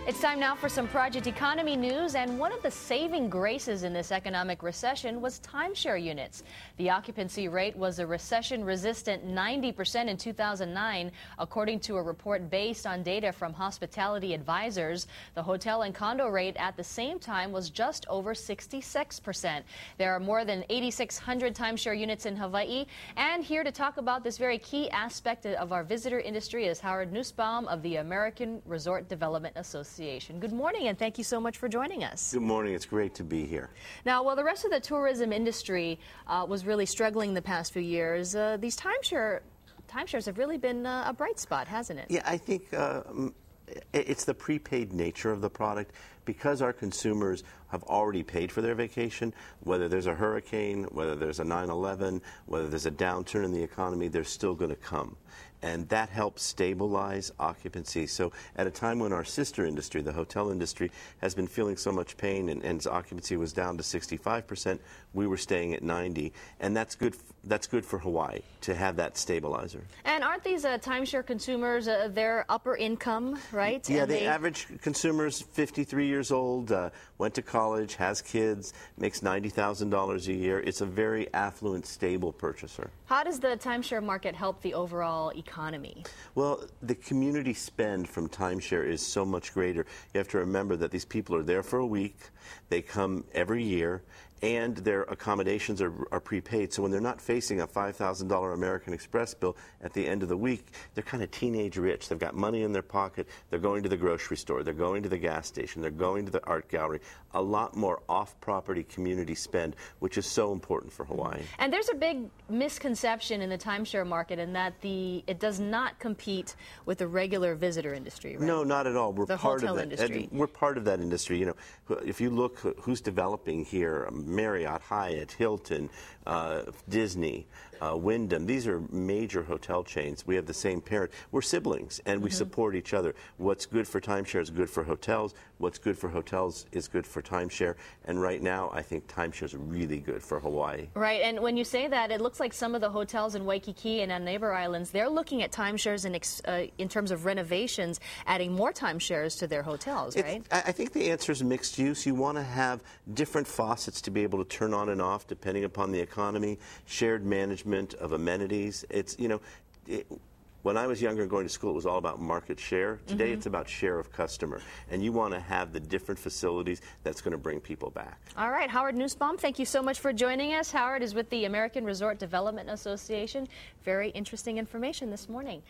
It's time now for some Project Economy news, and one of the saving graces in this economic recession was timeshare units. The occupancy rate was a recession-resistant 90% in 2009, according to a report based on data from Hospitality Advisors. The hotel and condo rate at the same time was just over 66%. There are more than 8,600 timeshare units in Hawaii, and here to talk about this very key aspect of our visitor industry is Howard Nussbaum of the American Resort Development Association. Good morning, and thank you so much for joining us. Good morning. It's great to be here. Now, while the rest of the tourism industry was really struggling the past few years, these timeshares have really been a bright spot, hasn't it? Yeah, I think it's the prepaid nature of the product. Because our consumers have already paid for their vacation, whether there's a hurricane, whether there's a 9/11, whether there's a downturn in the economy, they're still going to come. And that helps stabilize occupancy. So at a time when our sister industry, the hotel industry, has been feeling so much pain and its occupancy was down to 65%, we were staying at 90%. And that's good for Hawaii to have that stabilizer. And aren't these timeshare consumers, they're upper income, right? Yeah, the average consumer is 53 years old, went to college, has kids, makes $90,000 a year. It's a very affluent, stable purchaser. How does the timeshare market help the overall economy? Well, the community spend from timeshare is so much greater. You have to remember that these people are there for a week, they come every year, and their accommodations are prepaid. So when they're not facing a $5,000 American Express bill at the end of the week, they're kind of teenage rich. They've got money in their pocket. They're going to the grocery store. They're going to the gas station. They're going to the art gallery. A lot more off-property community spend, which is so important for Hawaii. And there's a big misconception in the timeshare market in that it does not compete with the regular visitor industry, right? No, not at all. We're the part hotel of that. industry. We're part of that industry. You know, if you look who's developing here, Marriott, Hyatt, Hilton, Disney, Wyndham. These are major hotel chains. We have the same parent. We're siblings, and we support each other. What's good for timeshare is good for hotels. What's good for hotels is good for timeshare. And right now, I think timeshare is really good for Hawaii. Right, and when you say that, it looks like some of the hotels in Waikiki and on neighbor islands, they're looking at timeshares in terms of renovations, adding more timeshares to their hotels, right? I think the answer is mixed use. You want to have different faucets to be able to turn on and off depending upon the economy, shared management of amenities. It's, you know, when I was younger and going to school, it was all about market share. Today, it's about share of customer. And you want to have the different facilities that's going to bring people back. All right, Howard Nussbaum, thank you so much for joining us. Howard is with the American Resort Development Association. Very interesting information this morning.